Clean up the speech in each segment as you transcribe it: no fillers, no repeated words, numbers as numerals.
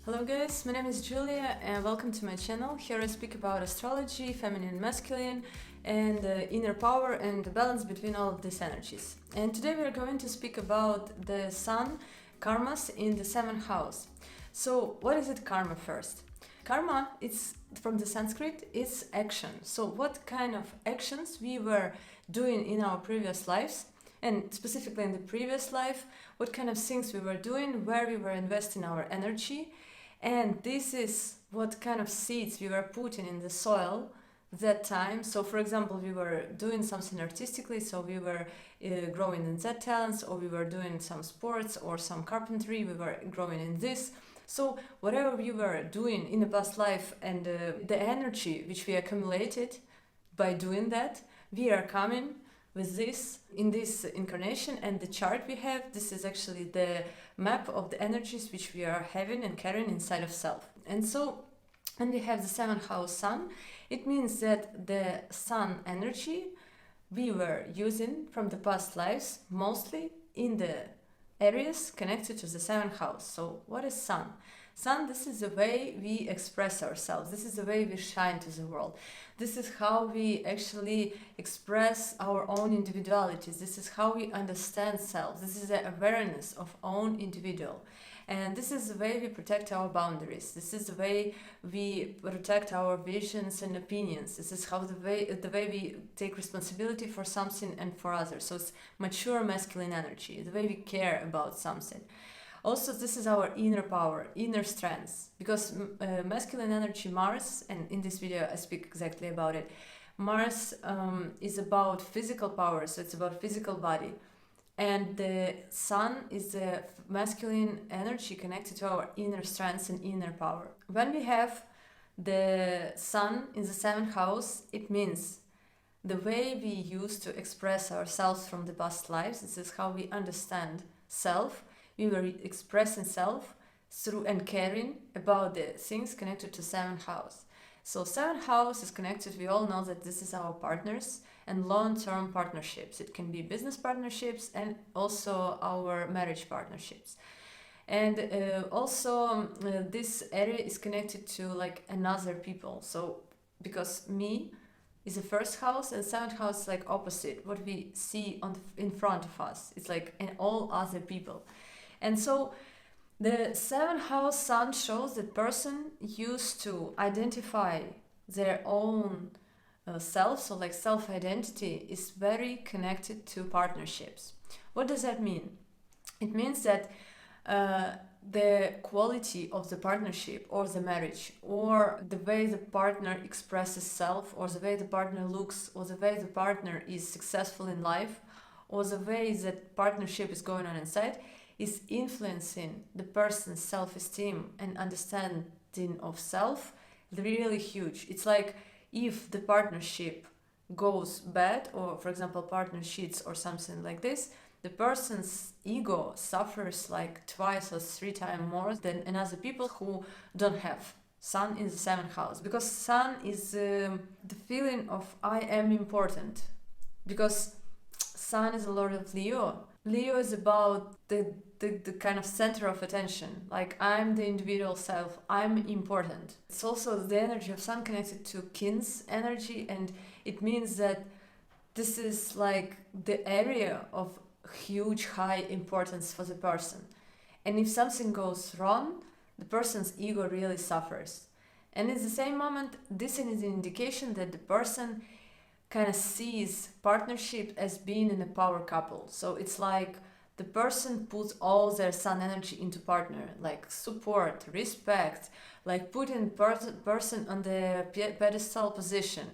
Hello guys, my name is Julia and welcome to my channel. Here I speak about astrology, feminine and masculine, and inner power and the balance between all of these energies. And today we are going to speak about the sun karmas in the seventh house. So what is it karma first? Karma, it's from the Sanskrit, it's action. So what kind of actions we were doing in our previous lives, and specifically in the previous life, what kind of things we were doing, where we were investing our energy, and this is what kind of seeds we were putting in the soil that time. So for example, we were doing something artistically, so we were growing in that talents, or we were doing some sports or some carpentry, we were growing in this. So whatever we were doing in the past life and the energy which we accumulated by doing that, we are coming with this in this incarnation. And the chart we have, this is actually the map of the energies which we are having and carrying inside of self. And so when we have the seventh house sun, it means that the sun energy we were using from the past lives mostly in the areas connected to the seventh house. So what is sun? Sun, this is the way we express ourselves. This is the way we shine to the world. This is how we actually express our own individualities. This is how we understand self. This is the awareness of own individual. And this is the way we protect our boundaries. This is the way we protect our visions and opinions. This is how the way we take responsibility for something and for others. So it's mature masculine energy, the way we care about something. Also, this is our inner power, inner strength, because masculine energy, Mars, and in this video I speak exactly about it. Mars is about physical power, so it's about physical body. And the sun is the masculine energy connected to our inner strength and inner power. When we have the sun in the seventh house, it means the way we used to express ourselves from the past lives. This is how we understand self. We were expressing self through and caring about the things connected to seventh house. So seventh house is connected, we all know that this is our partners and long-term partnerships. It can be business partnerships and also our marriage partnerships. And also this area is connected to like another people. So because me is the first house and seventh house is like opposite, what we see in front of us. It's like in all other people. And so the seventh house sun shows that person used to identify their own self, so like self-identity is very connected to partnerships. What does that mean? It means that the quality of the partnership or the marriage, or the way the partner expresses self, or the way the partner looks, or the way the partner is successful in life, or the way that partnership is going on inside, is influencing the person's self-esteem and understanding of self really huge. It's like if the partnership goes bad, or for example partner cheats or something like this, the person's ego suffers like twice or three times more than another people who don't have sun in the seventh house. Because sun is the feeling of I am important, because sun is a lord of Leo. Leo is about the kind of center of attention, like I'm the individual self, I'm important. It's also the energy of sun connected to kin's energy, and it means that this is like the area of huge high importance for the person. And if something goes wrong, the person's ego really suffers. And in the same moment, this is an indication that the person kind of sees partnership as being in a power couple. So it's like the person puts all their sun energy into partner, like support, respect, like putting person on the pedestal position,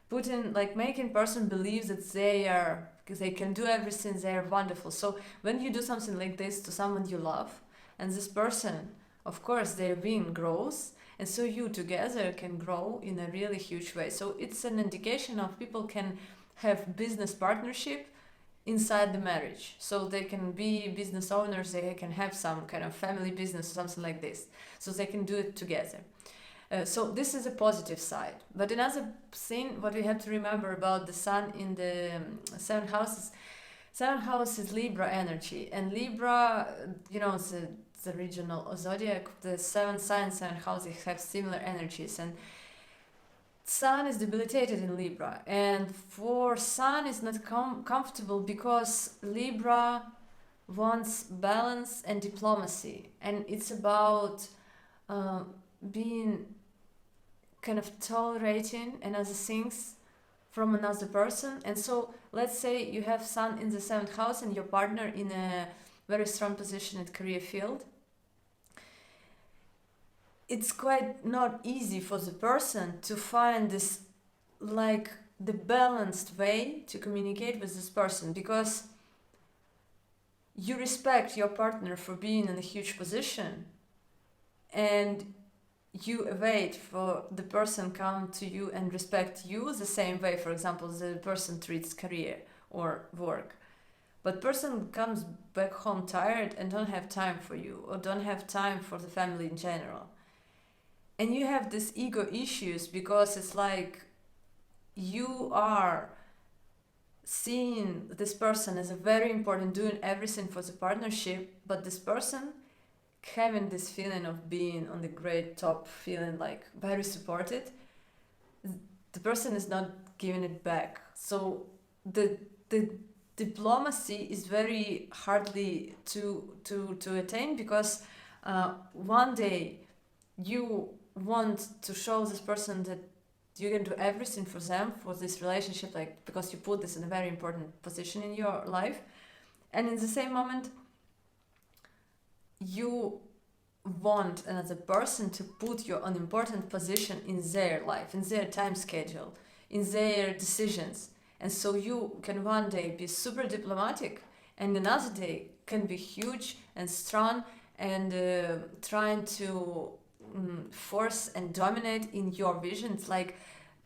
putting like making person believe that they can do everything, they are wonderful. So when you do something like this to someone you love, and this person, of course, their being grows, and so you together can grow in a really huge way. So it's an indication of people can have business partnership inside the marriage. So they can be business owners, they can have some kind of family business or something like this. So they can do it together. So this is a positive side. But another thing, what we have to remember about the sun in the seventh house is Seventh house is Libra energy, and Libra, it's the regional zodiac, the 7 signs, 7 houses have similar energies, and Sun is debilitated in Libra, and for Sun is not comfortable because Libra wants balance and diplomacy, and it's about being kind of tolerating another things from another person. And so let's say you have Sun in the 7th house and your partner in a very strong position at career field. It's quite not easy for the person to find this, like, the balanced way to communicate with this person, because you respect your partner for being in a huge position and you wait for the person come to you and respect you the same way, for example, the person treats career or work. But person comes back home tired and don't have time for you, or don't have time for the family in general. And you have these ego issues because it's like you are seeing this person as a very important, doing everything for the partnership, but this person having this feeling of being on the great top, feeling like very supported, the person is not giving it back. So the diplomacy is very hardly to attain, because one day you want to show this person that you can do everything for them, for this relationship, like, because you put this in a very important position in your life, and in the same moment you want another person to put you on important position in their life, in their time schedule, in their decisions. And so you can one day be super diplomatic and another day can be huge and strong and trying to force and dominate in your vision. It's like,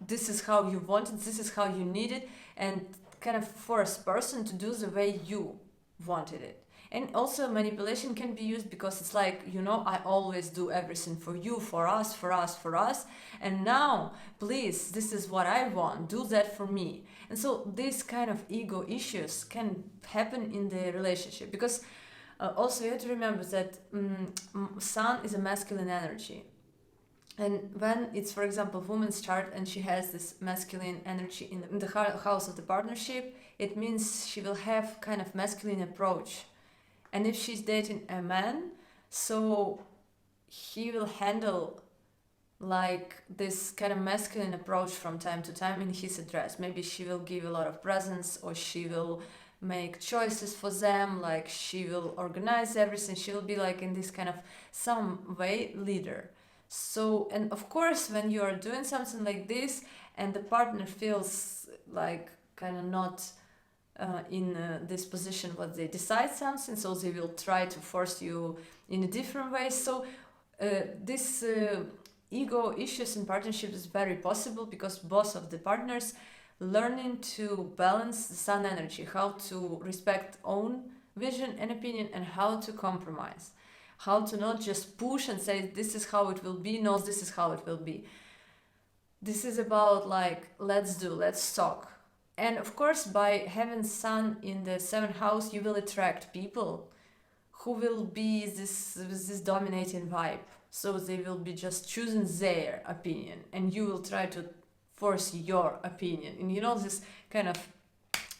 this is how you want it, this is how you need it, and kind of force person to do the way you wanted it. And also manipulation can be used because it's like, I always do everything for you, for us, and now please, this is what I want, do that for me. And so these kind of ego issues can happen in the relationship, because also you have to remember that Sun is a masculine energy. And when it's, for example, woman's chart and she has this masculine energy in the house of the partnership, it means she will have kind of masculine approach. And if she's dating a man, so he will handle like this kind of masculine approach from time to time in his address. Maybe she will give a lot of presents, or she will make choices for them, like she will organize everything. She will be like in this kind of some way leader. So, and of course, when you are doing something like this and the partner feels like kind of not in this position what they decide something, so they will try to force you in a different way. So this ego issues in partnerships is very possible because both of the partners learning to balance the Sun energy, how to respect own vision and opinion, and how to compromise, how to not just push and say this is how it will be, no, this is how it will be. This is about like, let's talk. And of course, by having Sun in the 7th house, you will attract people who will be this dominating vibe. So they will be just choosing their opinion, and you will try to force your opinion. And this kind of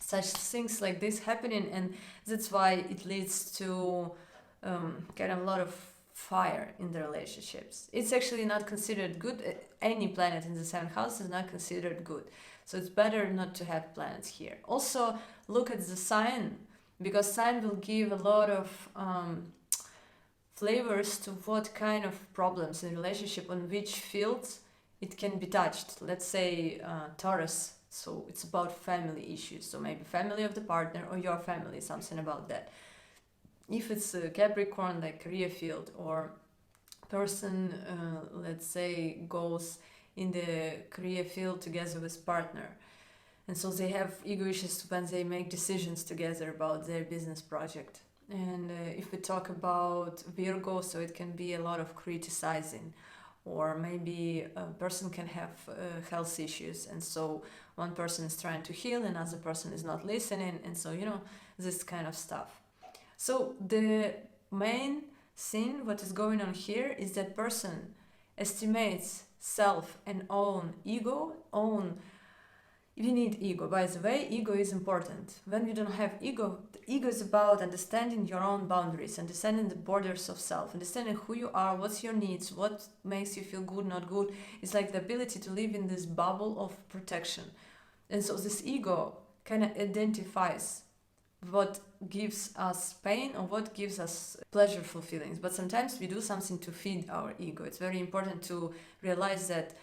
such things like this happening, and that's why it leads to kind of a lot of fire in the relationships. It's actually not considered good. Any planet in the 7th house is not considered good. So it's better not to have planets here. Also, look at the sign, because sign will give a lot of flavors to what kind of problems in relationship, on which fields it can be touched. Let's say Taurus, so it's about family issues. So maybe family of the partner or your family, something about that. If it's a Capricorn, like career field, or person, let's say, goes in the career field together with partner, and so they have ego issues when they make decisions together about their business project. And if we talk about Virgo, so it can be a lot of criticizing, or maybe a person can have health issues, and so one person is trying to heal, another person is not listening, and so this kind of stuff. So the main seen, what is going on here is that person estimates self and own ego, own. We need ego. By the way, ego is important. When we don't have ego, the ego is about understanding your own boundaries, understanding the borders of self, understanding who you are, what's your needs, what makes you feel good, not good. It's like the ability to live in this bubble of protection. And so this ego kind of identifies what gives us pain or what gives us pleasureful feelings. But sometimes we do something to feed our ego. It's very important to realize that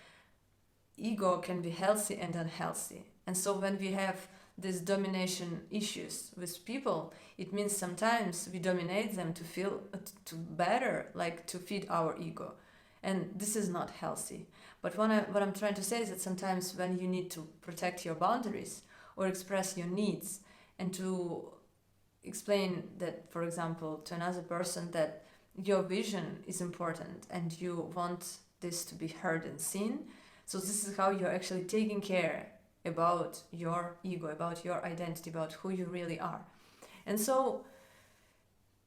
ego can be healthy and unhealthy. And so when we have these domination issues with people, it means sometimes we dominate them to feel to better, like to feed our ego. And this is not healthy. But what I'm trying to say is that sometimes when you need to protect your boundaries or express your needs and to explain that, for example, to another person that your vision is important and you want this to be heard and seen, so this is how you're actually taking care about your ego, about your identity, about who you really are. And so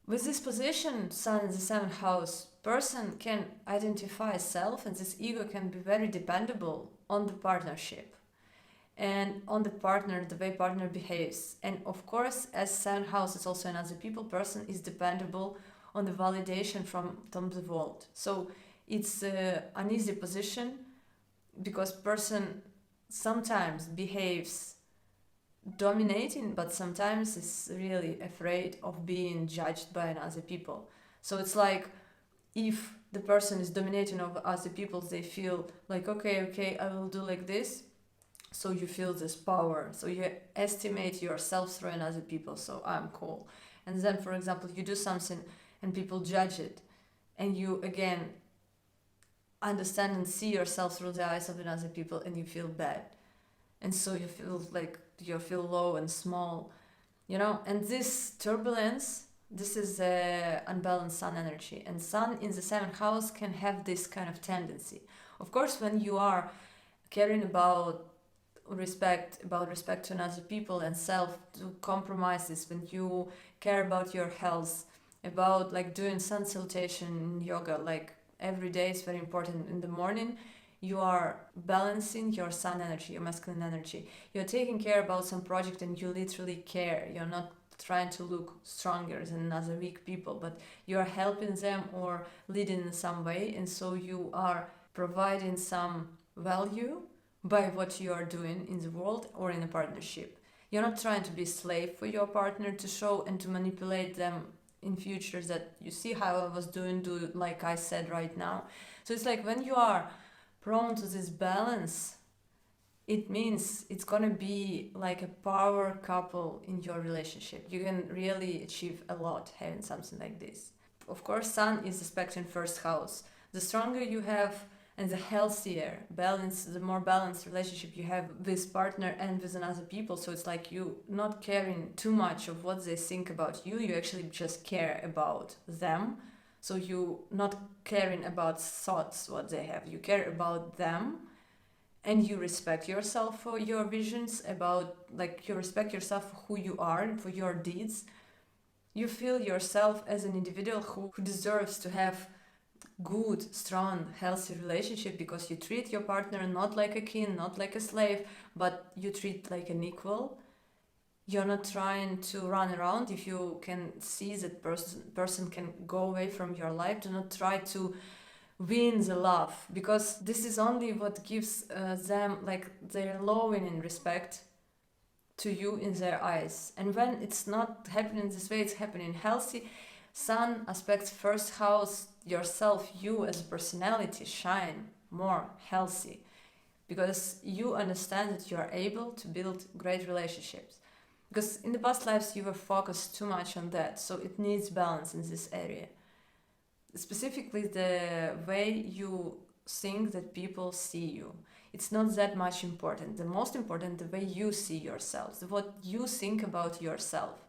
with this position, Sun in the 7th house, person can identify self, and this ego can be very dependable on the partnership and on the partner, the way partner behaves. And of course, as 7th house is also another people, person is dependable on the validation from the world. So it's an uneasy position because person sometimes behaves dominating, but sometimes is really afraid of being judged by other people. So it's like if the person is dominating over other people, they feel like, okay, I will do like this. So you feel this power. So you estimate yourself through other people. So I'm cool. And then, for example, you do something and people judge it. And you, again, understand and see yourself through the eyes of other people and you feel bad. And so you feel like you feel low and small, and this turbulence, this is unbalanced Sun energy, and Sun in the 7th house can have this kind of tendency. Of course, when you are caring about respect to another people and self to compromises, when you care about your health, about like doing sun salutation yoga, like every day is very important. In the morning you are balancing your Sun energy, your masculine energy. You're taking care about some project and you literally care. You're not trying to look stronger than other weak people, but you're helping them or leading in some way. And so you are providing some value by what you are doing in the world or in a partnership. You're not trying to be a slave for your partner to show and to manipulate them in future that you see how I was doing, do it like I said right now. So it's like when you are prone to this balance, it means it's gonna be like a power couple in your relationship. You can really achieve a lot having something like this. Of course, Sun is aspecting 1st house. The stronger you have and the healthier balance, the more balanced relationship you have with partner and with another people. So it's like you not caring too much of what they think about you. You actually just care about them. So you not caring about thoughts, what they have. You care about them and you respect yourself for your visions, about like you respect yourself for who you are and for your deeds. You feel yourself as an individual who deserves to have good, strong, healthy relationship because you treat your partner not like a king, not like a slave, but you treat like an equal. You're not trying to run around. If you can see that person can go away from your life, do not try to win the love, because this is only what gives them like they're lowering in respect to you in their eyes. And when it's not happening this way, it's happening healthy. Sun aspects 1st house, yourself, you as a personality shine more healthy because you understand that you are able to build great relationships. Because in the past lives you were focused too much on that, so it needs balance in this area. Specifically the way you think that people see you. It's not that much important. The most important, the way you see yourself, what you think about yourself.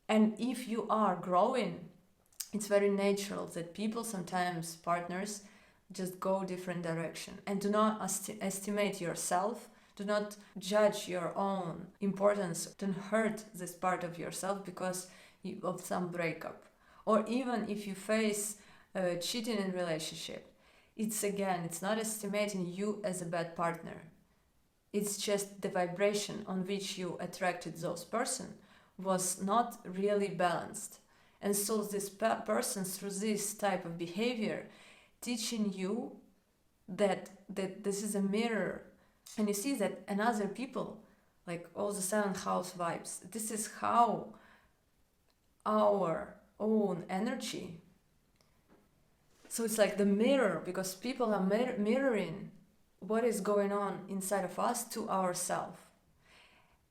And if you are growing, it's very natural that people, sometimes partners, just go different direction. And do not estimate yourself. Do not judge your own importance. Don't hurt this part of yourself because of some breakup. Or even if you face cheating in relationship, it's not estimating you as a bad partner. It's just the vibration on which you attracted those person was not really balanced. And so this person, through this type of behavior, teaching you that this is a mirror. And you see that another people, like all the seventh house vibes, this is how our own energy. So it's like the mirror, because people are mirroring what is going on inside of us to ourselves.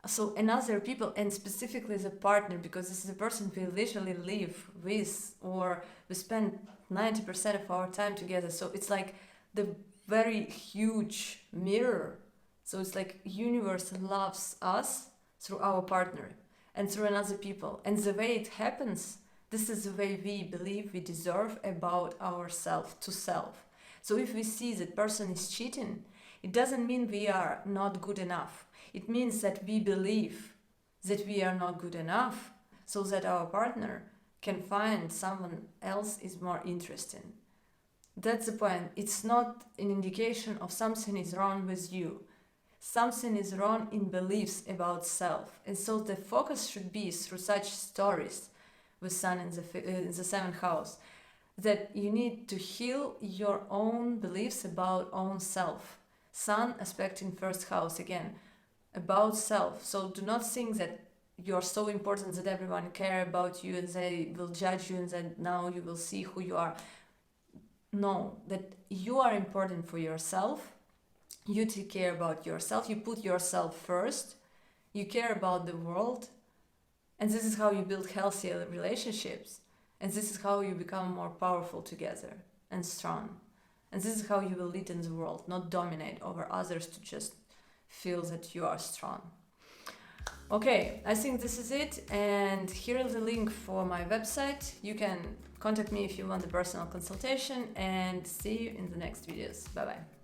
So another people, and specifically the partner, because this is a person we literally live with, or we spend 90% of our time together. So it's like the very huge mirror. So it's like universe loves us through our partner and through another people. And the way it happens, this is the way we believe we deserve about ourselves to self. So if we see that person is cheating, it doesn't mean we are not good enough. It means that we believe that we are not good enough so that our partner can find someone else is more interesting. That's the point. It's not an indication of something is wrong with you. Something is wrong in beliefs about self. And so the focus should be through such stories with Sun in the seventh house, that you need to heal your own beliefs about own self. Sun aspect in first house again, about self. So do not think that you're so important that everyone care about you and they will judge you and that now you will see who you are. No, that you are important for yourself. You take care about yourself. You put yourself first. You care about the world. And this is how you build healthier relationships. And this is how you become more powerful together and strong. And this is how you will lead in the world, not dominate over others to just feel that you are strong. Okay, I think this is it. And here is the link for my website. You can contact me if you want a personal consultation, and see you in the next videos. Bye bye.